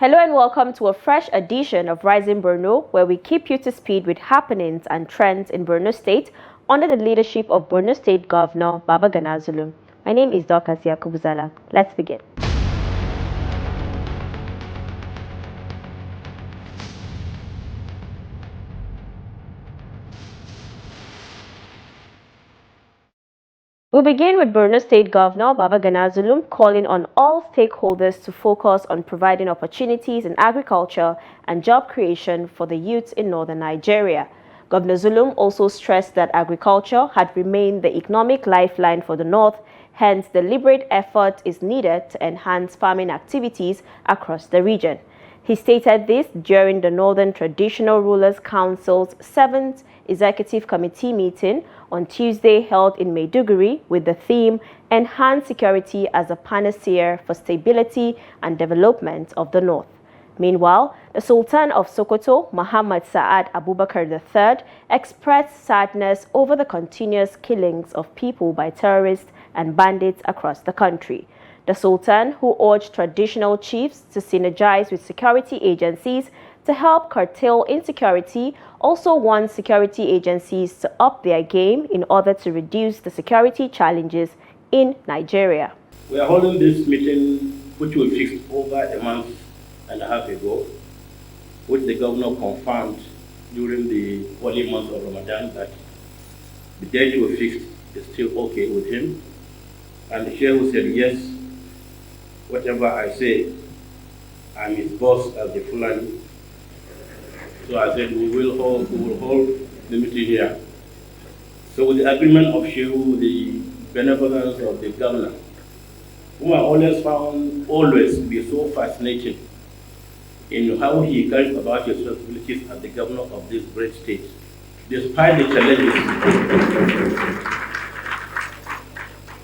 Hello and welcome to a fresh edition of Rising Borno, where we keep you to speed with happenings and trends in Borno State under the leadership of Borno State Governor Baba Gana Zulum. My name is Dorcas Yakubuzala. Let's begin. We'll begin with Borno State Governor Baba Gana Zulum calling on all stakeholders to focus on providing opportunities in agriculture and job creation for the youth in northern Nigeria. Governor Zulum also stressed that agriculture had remained the economic lifeline for the north, hence deliberate effort is needed to enhance farming activities across the region. He stated this during the Northern Traditional Rulers Council's 7th Executive Committee meeting on Tuesday held in Maiduguri with the theme Enhance Security as a Panacea for Stability and Development of the North. Meanwhile, the Sultan of Sokoto, Muhammad Saad Abubakar III, expressed sadness over the continuous killings of people by terrorists and bandits across the country. The Sultan, who urged traditional chiefs to synergize with security agencies to help curtail insecurity, also wants security agencies to up their game in order to reduce the security challenges in Nigeria. We are holding this meeting, which we fixed over a month and a half ago, which the governor confirmed during the holy month of Ramadan that the date we fixed is still okay with him. And the Sheikh said, yes, whatever I say, I'm his boss as the Fulani. So I said, we will hold the meeting here. So with the agreement of Sheikh, the benevolence of the governor, whom I always found to be so fascinating in how he cares about his responsibilities as the governor of this great state, despite the challenges.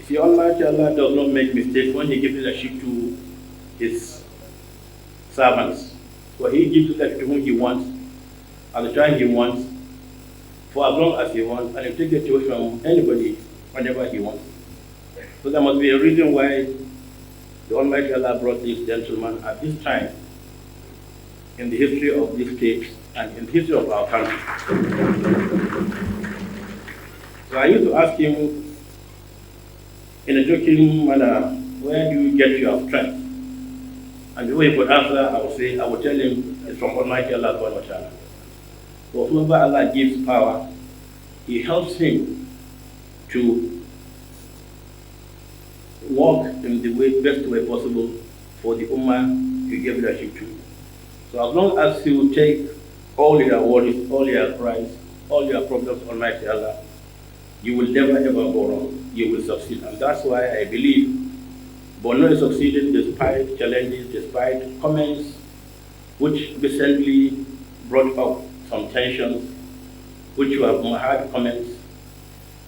See, Almighty Allah does not make mistakes when He gives leadership to His servants. So He gives leadership to whom He wants, at the time He wants, for as long as He wants, and He takes it away from anybody whenever He wants. So there must be a reason why the Almighty Allah brought this gentleman at this time in the history of this state and in the history of our country. So I used to ask him, in a joking manner, where do you get your strength? And the way he could answer, I would tell him, it's from Almighty Allah subhanahu wa ta'ala. For whoever Allah gives power, He helps him to walk in the best way possible for the Ummah He gave leadership to. So as long as you take all your worries, all your cries, all your problems, Almighty Allah, you will never ever go wrong. You will succeed. And that's why I believe Borno is succeeding despite challenges, despite comments which recently brought up some tensions, which were hard comments.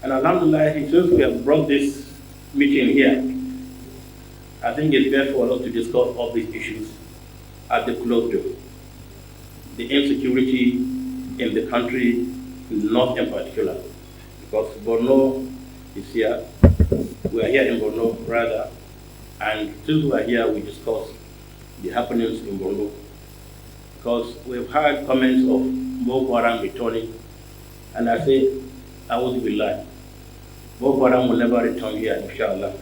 And Alhamdulillah, since we have brought this meeting here, I think it's best for us to discuss all these issues at the closed door. The insecurity in the country, not in particular, because Borno is here. We are here in Borno, rather, and since we are here, we discuss the happenings in Borno, because we've heard comments of Boko Haram returning, and I say, I would be lying. Boko Haram will never return here, inshallah,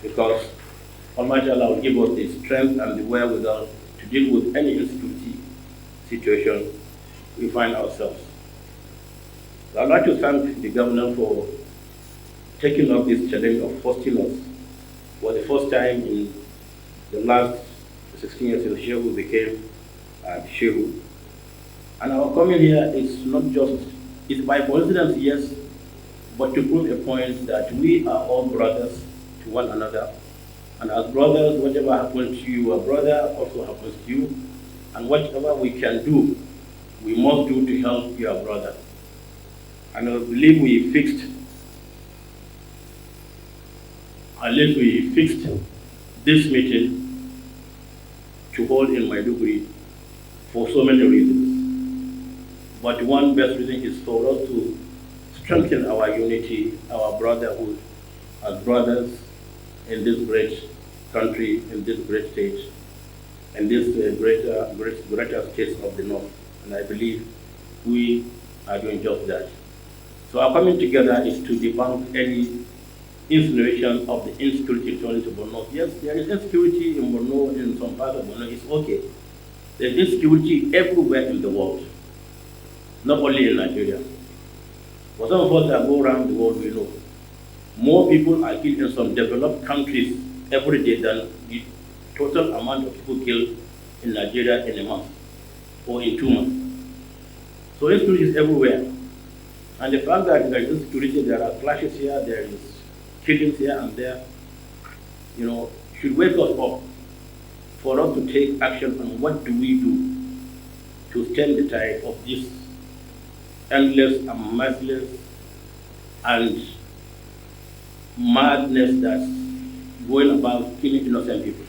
because Almighty Allah will give us the strength and the wherewithal to deal with any insecurity situation we find ourselves. So I'd like to thank the governor for taking up this challenge of hosting us for the first time in the last 16 years since Shehu became Shehu. And our coming here is not just, it's by coincidence, yes, but to prove a point that we are all brothers to one another. And as brothers, whatever happens to you, a brother also happens to you. And whatever we can do, we must do to help your brother. And I believe we fixed this meeting to hold in Maiduguri for so many reasons. But one best reason is for us to strengthen our unity, our brotherhood as brothers in this great country, in this great state. and these greater states of the north. And I believe we are doing just that. So our coming together is to debunk any insinuation of the insecurity returning to Borno. Yes, there is insecurity in Borno, in some part of Borno, it's okay. There's insecurity everywhere in the world, not only in Nigeria. For some of us that go around the world, we know more people are killed in some developed countries every day than the total amount of people killed in Nigeria in a month or in 2 months. So insecurity is everywhere. And the fact that there is insecurity, there are clashes here, there is killings here and there, should wake us up for us to take action on what do we do to stem the tide of this endless and merciless and madness that's going about killing innocent people.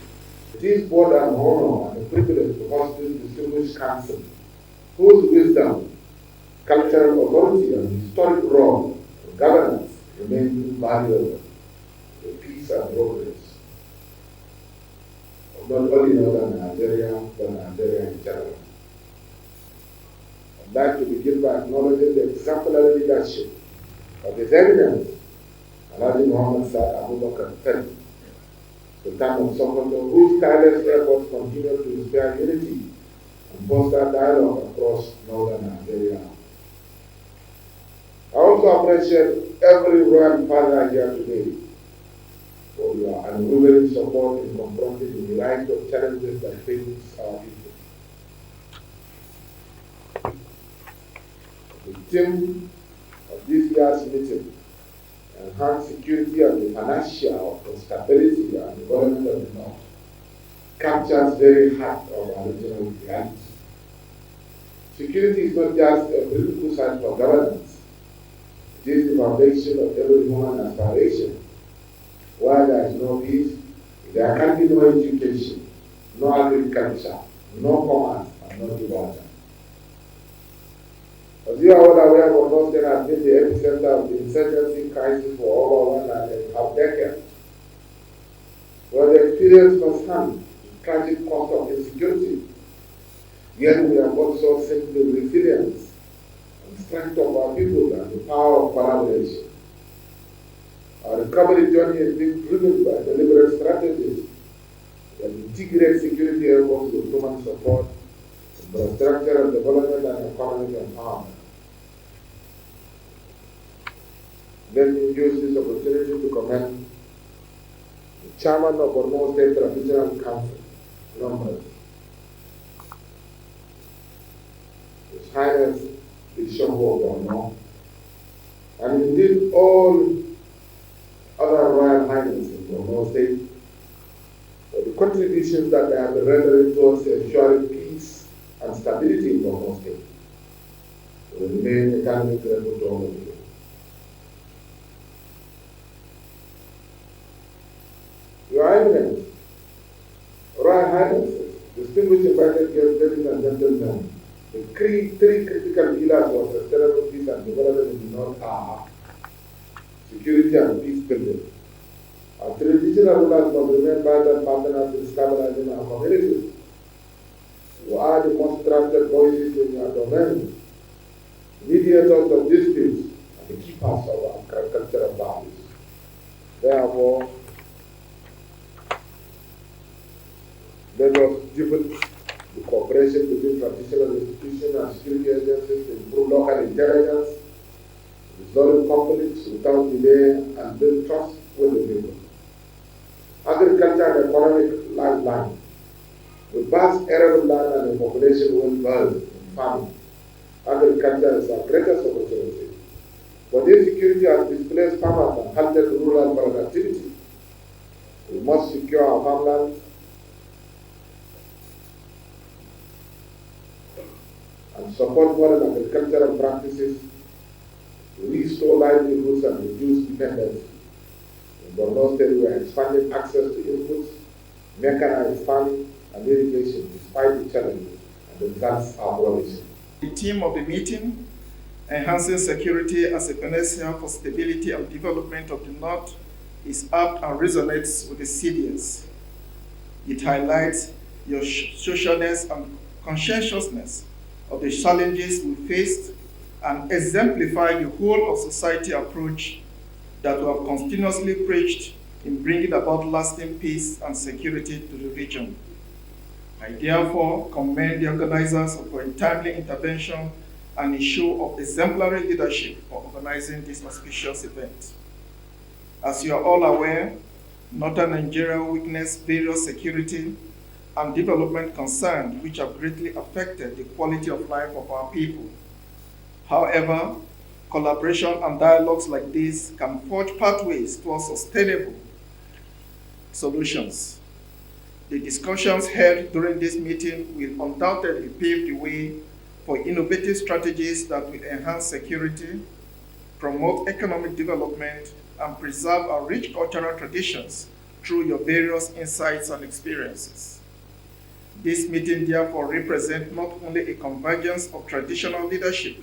It is both an honor and a privilege to host this distinguished council, whose wisdom, cultural authority, and historic role of governance remain invaluable to peace and progress of not only northern Nigeria, but Nigeria in general. I'd like to begin by acknowledging the exemplary leadership of His Eminence, Alhaji Muhammad Saad Abubakar III, Sultan of Sokoto, whose tireless efforts continue to inspire unity and foster dialogue across northern Nigeria. I also appreciate every royal father here today for your unwavering support in confronting the variety of challenges that face our people. The theme of this year's meeting, enhance security and the financial stability and development of the North, captures very heart of our regional reality. Security is not just a prerequisite for governance. It is the foundation of every human aspiration. Where there is no peace, there can be no education, no agriculture, no commerce, and no development. As you are all aware, Borno State has been the epicenter of the insurgency crisis for over 1.5 decades, where the experience firsthand the tragic cost of insecurity. Yet we have also seen the resilience and strength of our people and the power of collaboration. Our recovery journey has been driven by deliberate strategies that integrate security efforts with human support, infrastructure development, and economic empowerment. Let me use this opportunity to commend the chairman of Borno State Traditional Council, Numbers, His Highness the Bishop of Borno, and indeed all other Royal Highnesses in Borno State for the contributions that they have rendered towards ensuring peace and stability in Borno State. We remain eternally grateful to all of you. Your Eminence, Royal Highnesses, distinguished invited guests, ladies and gentlemen, the three critical pillars of sustainable peace and development in the North are security and peace building. Our traditional rulers must remain vital partners in stabilizing our communities, who are the most trusted voices in your domain, mediators of disputes, and the keepers of our cultural values. Therefore, let us deepen the cooperation between traditional institutions and security agencies to improve local intelligence, resolve conflicts without delay, and build trust with the people. Agriculture and economic lifeline. With vast arable land and a population well-versed in farming, agriculture is our greatest opportunity. But insecurity has displaced farmers and halted rural productivity. We must secure our farmland and support modern agricultural practices to restore livelihoods and reduce dependency. In Borno State, we are expanding access to inputs, mechanized farming, and irrigation despite the challenges, and the results are promising. The theme of the meeting, enhancing security as a panacea for stability and development of the North, is apt and resonates with the CDS. It highlights your socialness and conscientiousness of the challenges we faced, and exemplify the whole of society approach that we have continuously preached in bringing about lasting peace and security to the region. I therefore commend the organizers for a timely intervention and a show of exemplary leadership for organizing this auspicious event. As you are all aware, Northern Nigeria witnessed various security and development concerns which have greatly affected the quality of life of our people. However, collaboration and dialogues like this can forge pathways towards sustainable solutions. The discussions held during this meeting will undoubtedly pave the way for innovative strategies that will enhance security, promote economic development, and preserve our rich cultural traditions through your various insights and experiences. This meeting therefore represents not only a convergence of traditional leadership,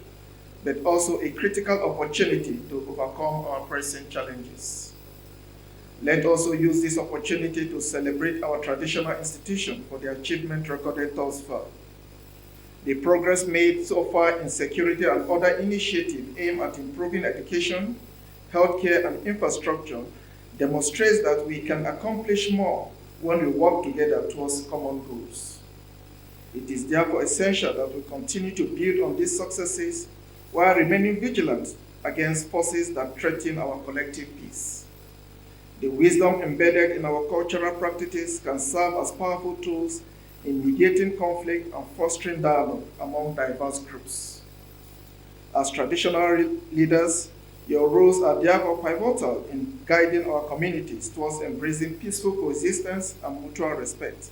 but also a critical opportunity to overcome our present challenges. Let us also use this opportunity to celebrate our traditional institution for the achievement recorded thus far. The progress made so far in security and other initiatives aimed at improving education, healthcare, and infrastructure demonstrates that we can accomplish more when we work together towards common goals. It is therefore essential that we continue to build on these successes while remaining vigilant against forces that threaten our collective peace. The wisdom embedded in our cultural practices can serve as powerful tools in mediating conflict and fostering dialogue among diverse groups. As traditional leaders, your roles are therefore pivotal in guiding our communities towards embracing peaceful coexistence and mutual respect.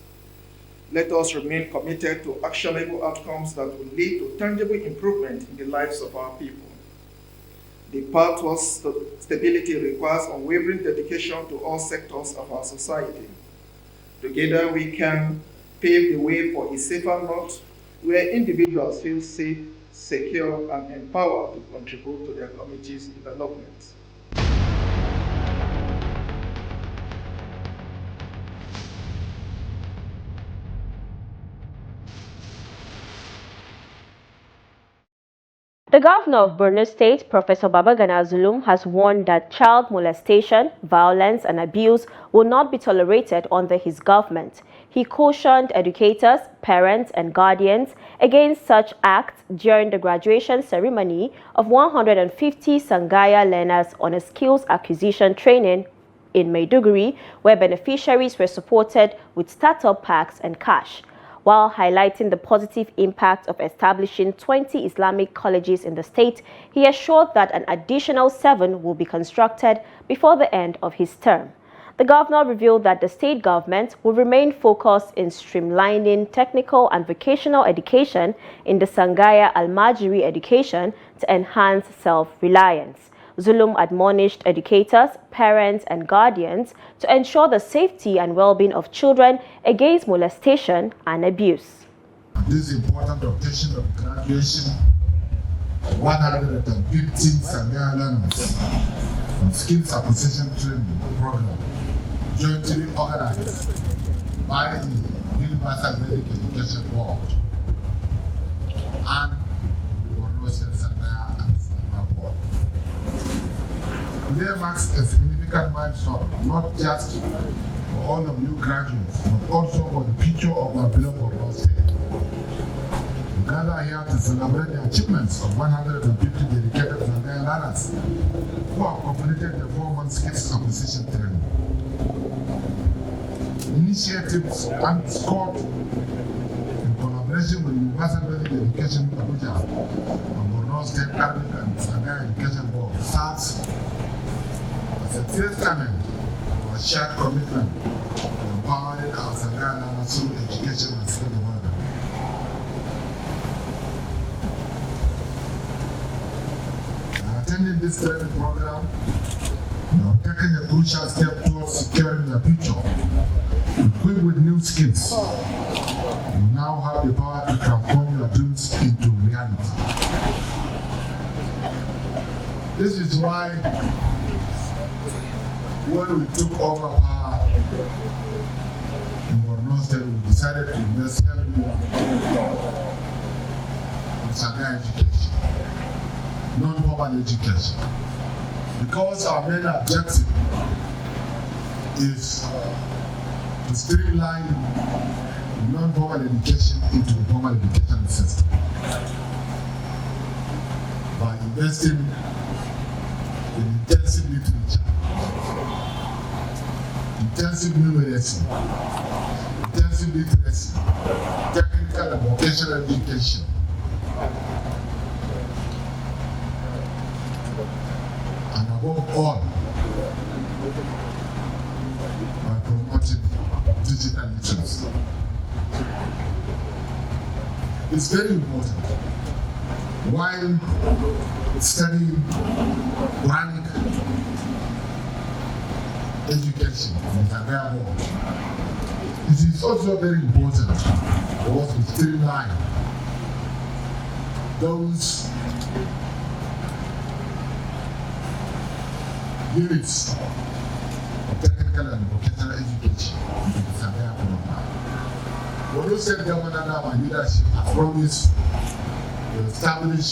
Let us remain committed to actionable outcomes that will lead to tangible improvement in the lives of our people. The path towards stability requires unwavering dedication to all sectors of our society. Together, we can pave the way for a safer North where individuals feel safe, secure, and empowered to contribute to their community's development. The governor of Borno State, Professor Babagana Zulum, has warned that child molestation, violence, and abuse will not be tolerated under his government. He cautioned educators, parents, and guardians against such acts during the graduation ceremony of 150 Sangaya learners on a skills acquisition training in Maiduguri, where beneficiaries were supported with startup packs and cash. While highlighting the positive impact of establishing 20 Islamic colleges in the state, he assured that an additional 7 will be constructed before the end of his term. The governor revealed that the state government will remain focused in streamlining technical and vocational education in the Sangaya Almajiri education to enhance self-reliance. Zulum admonished educators, parents, and guardians to ensure the safety and well-being of children against molestation and abuse. This important occasion of graduation of 115 Sangaya learners from Skills Acquisition Training Program, jointly organized by the Universal Basic Education Board and the Borno State Sangaya and Sangaya Board. Today marks a significant milestone, not just for all of you graduates, but also for the future of our beloved Borno State. We gather here to celebrate the achievements of 150 dedicated Sangaya learners who have completed the 4-month skills acquisition training. Initiatives underscored in collaboration with Universal Basic Education Abuja and Borno State Arabic and Sangaya Education Board serves as a testament to our shared commitment to empowering our Sangaya learners through education and skill development. By attending this training program, we have taken a crucial step towards securing the future. Equipped with new skills, you now have the power to transform your dreams into reality. This is why when we took over power in Borno State, we decided to invest heavily in Sangaya education, non-formal education, because our main objective is to streamline non-formal education into the formal education system by investing in intensive literature, intensive numeracy, intensive literacy, technical and vocational education, and above all, by promoting digital literacy. It's very important. While studying Quranic education in Nigeria, it is also very important for us to streamline those units of technical and vocational education in the Nigeria program. Borno State government under my leadership has promised to establish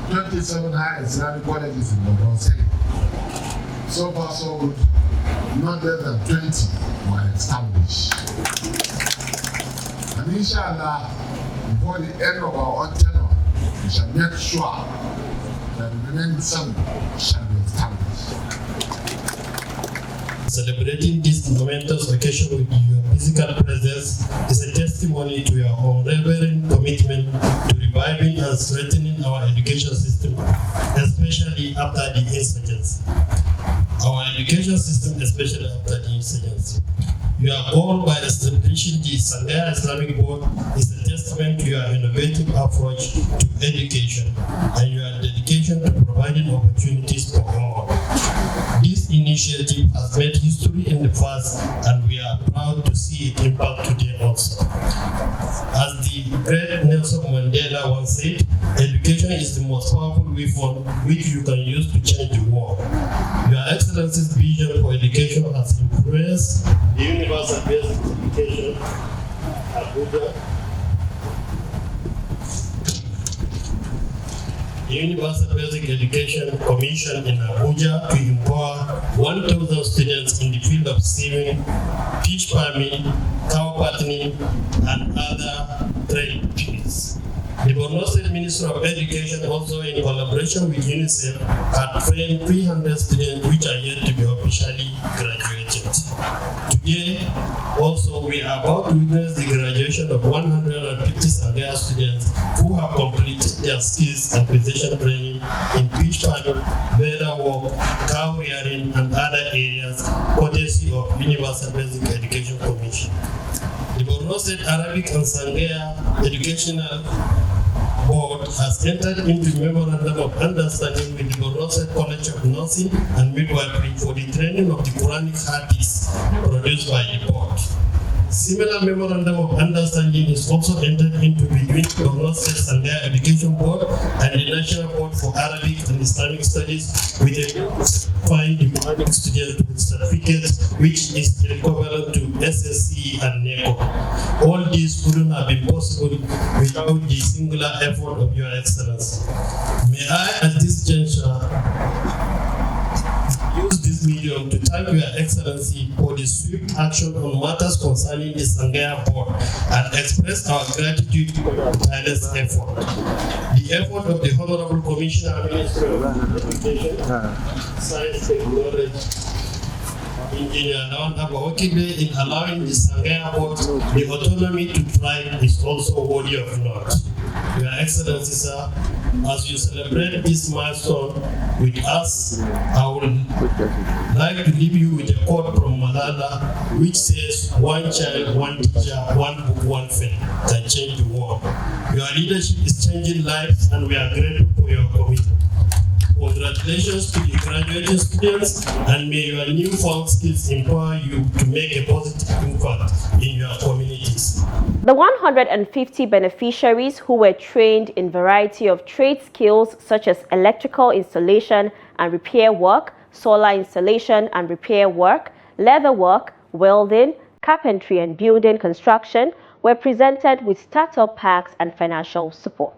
27 higher Islamic colleges in Borno State. So far, so good. Not less than 20 were established. And inshallah, before the end of our own tenure, we shall make sure that the remaining 7 shall be established. Celebrating this momentous occasion with your physical presence is a testimony to your unwavering commitment to reviving and strengthening our education system, especially after the insurgency. Our education system, especially after the insurgency. Your goal by establishing the Sangaya Islamic Board is a testament to your innovative approach to education and your dedication to providing opportunities for all. This initiative has made history in the past, and we are proud to see it impact today also. As the great Nelson Mandela once said, education is the most powerful weapon which you can use to change the world. Your Excellency's vision for education has influenced the universal basic education Abuja. The Universal Basic Education Commission in Abuja to empower 1,000 students in the field of swimming, fish farming, cow fattening, and other trade fields. The Borno State Ministry of Education, also in collaboration with UNICEF, had trained 300 students which are yet to be officially graduated. Today, also, we are about to witness the graduation of 150 Sangaya students who have completed their skills and position training in fish farming, leather work, cow rearing, and other areas, courtesy of Universal Basic Education Commission. The Borno State Arabic and Sangaya Educational Board has entered into memorandum of understanding with the Borno State College of Nursing and Midwifery for the training of the Quranic Hadith produced by the board. Similar memorandum of understanding is also entered into between the Borno State Sangaya Education Board and the National Board for Arabic and Islamic Studies with a find the Quranic student with certificates which is equivalent to SSC and NECO. All these couldn't have been possible without the singular effort of Your Excellency. May I, at this juncture, use this medium to thank Your Excellency for the swift action on matters concerning the Sangaya Board and express our gratitude for your tireless effort. The effort of the Honorable Commissioner, Minister of Education, Science, Technology, Engineer Lawan Abawakibe in allowing the Sangaya Board the autonomy to thrive is also worthy of note. Your Excellency, sir, as you celebrate this milestone with us, I would like to leave you with a quote from Malala, which says, "One child, one teacher, one book, one pen can change the world." Your leadership is changing lives, and we are grateful for your commitment. Congratulations to the graduating students, and may your newfound skills empower you to make a positive impact in your communities. The 150 beneficiaries who were trained in a variety of trade skills such as electrical installation and repair work, solar installation and repair work, leather work, welding, carpentry and building construction were presented with startup packs and financial support.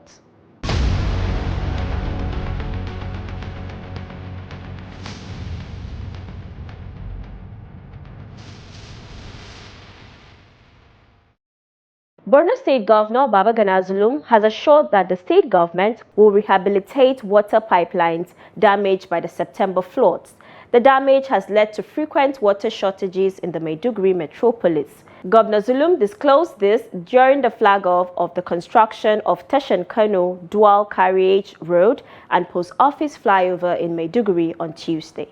Borno State Governor Baba Zulum has assured that the state government will rehabilitate water pipelines damaged by the September floods. The damage has led to frequent water shortages in the Maiduguri metropolis. Governor Zulum disclosed this during the flag-off of the construction of Tashan Kano Dual Carriage Road and Post Office flyover in Maiduguri on Tuesday.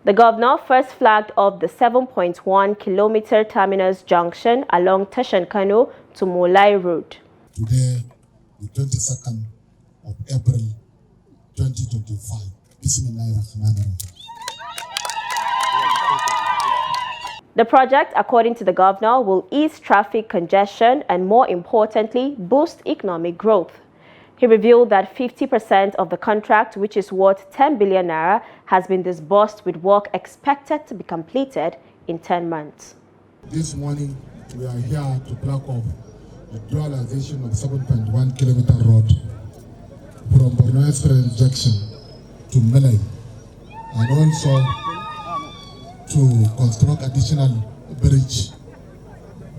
The governor first flagged off the 7.1-kilometer terminus junction along Tashan Kano to Molai Road. Today, the 22nd of April 2025. Bismillahirrahmanirrahim. The project, according to the governor, will ease traffic congestion and, more importantly, boost economic growth. He revealed that 50% of the contract, which is worth 10 billion naira, has been disbursed with work expected to be completed in 10 months. This morning, we are here to plug off the dualization of 7.1-kilometer road from Borno Express Junction to Melai, and also to construct additional bridge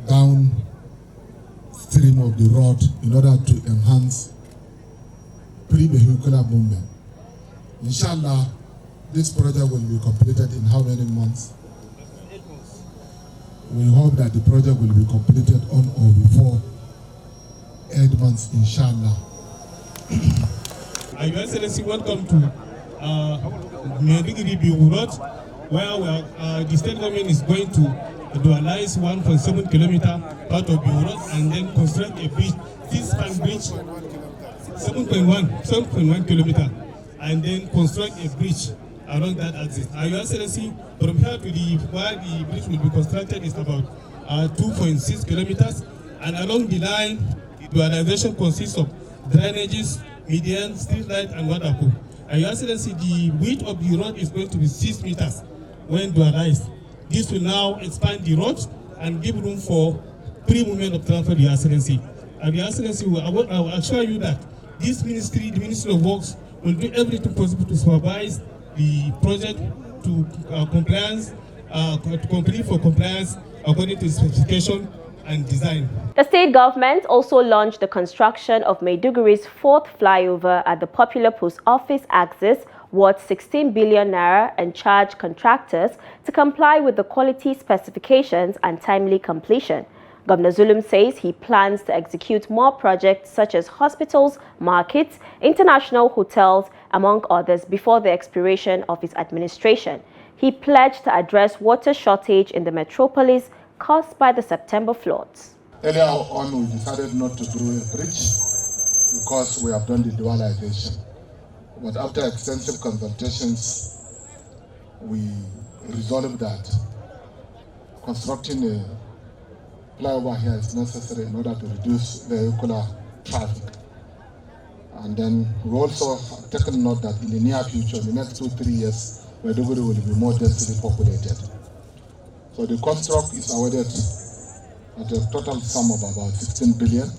downstream of the road in order to enhance pre-vehicular movement. Inshallah, this project will be completed in how many months? 8 months. We hope that the project will be completed on or before 8 months, inshallah. Your Excellency, welcome to Maiduguri Road, where the state government is going to dualize 1.7 kilometer part of the road and then construct a bridge, this-span bridge, 7.1 kilometer, and then construct a bridge around that axis. Your Excellency, from here to where the bridge will be constructed is about 2.6 kilometers, and along the line, the dualization consists of drainages, median, street light, and water pool. Your Excellency, the width of the road is going to be 6 meters when dualized. This will now expand the road and give room for free movement of transport, Your Excellency. And Your Excellency, I will assure you that this ministry, the Ministry of Works, will do everything possible to supervise the project to compliance, to complete for compliance according to specification and design. The state government also launched the construction of Maiduguri's 4th flyover at the popular post office axis, worth 16 billion naira, and charged contractors to comply with the quality specifications and timely completion. Governor Zulum says he plans to execute more projects such as hospitals, markets, international hotels, among others, before the expiration of his administration. He pledged to address water shortage in the metropolis caused by the September floods. Earlier on, we decided not to do a bridge because we have done the dualization. But after extensive consultations, we resolved that constructing a flyover here is necessary in order to reduce vehicular traffic. And then we also have taken note that in the near future, in the next 2-3 years, Maiduguri will be more densely populated. So the construct is awarded at a total sum of about 16 billion.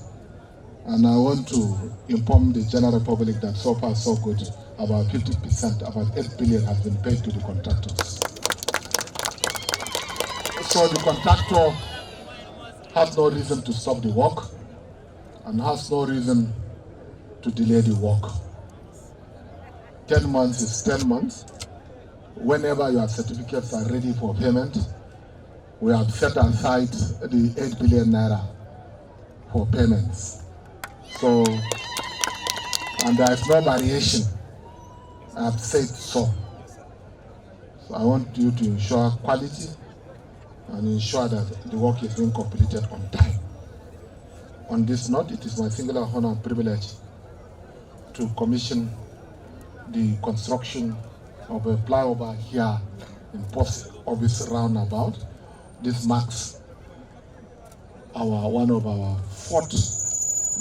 And I want to inform the general public that so far so good, about 50%, about 8 billion has been paid to the contractors. So the contractor has no reason to stop the work and has no reason to delay the work. 10 months is 10 months. Whenever your certificates are ready for payment, we have set aside the 8 billion naira for payments. So, and there is no variation. I have said so. So I want you to ensure quality and ensure that the work is being completed on time. On this note, it is my singular honor and privilege to commission the construction of a flyover here in Post Office Roundabout. This marks one of our 4th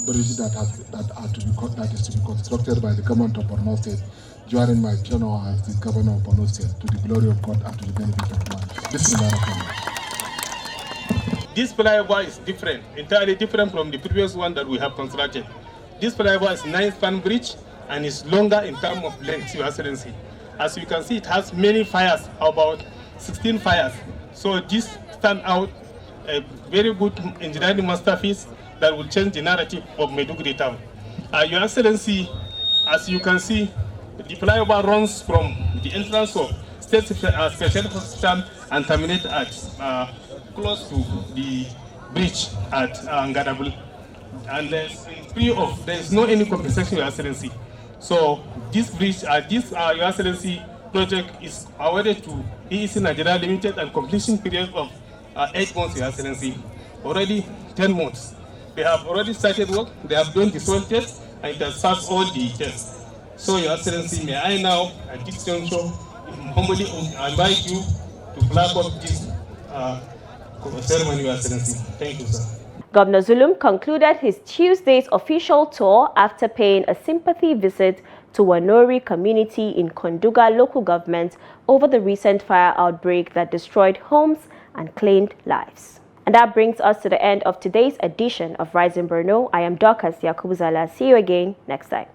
bridge that is to be constructed by the government of Borno State during my tenure as the governor of Borno State, to the glory of God and to the benefit of man. This is This flyover is different, entirely different from the previous one that we have constructed. This flyover is 9-span bridge and is longer in terms of length, Your Excellency. As you can see, it has many fires, about 16 fires. So this stands out a very good engineering masterpiece that will change the narrative of Maiduguri town. Your Excellency, as you can see, the flyover runs from the entrance of State Special Hospital and terminates at close to the bridge at Ngadabul. And there is no any compensation, Your Excellency. So this bridge, Your Excellency project is awarded to EEC Nigeria Limited and completion period of 8 months, Your Excellency. Already 10 months. They have already started work. They have done the soil test and it has passed all the tests. So, Your Excellency, may I now, at this juncture, humbly invite you to flag off this ceremony, Your Excellency. Thank you, sir. Governor Zulum concluded his Tuesday's official tour after paying a sympathy visit to Wanori community in Konduga local government over the recent fire outbreak that destroyed homes and claimed lives. And that brings us to the end of today's edition of Rising Borno. I am Dorcas Yakubuzala. See you again next time.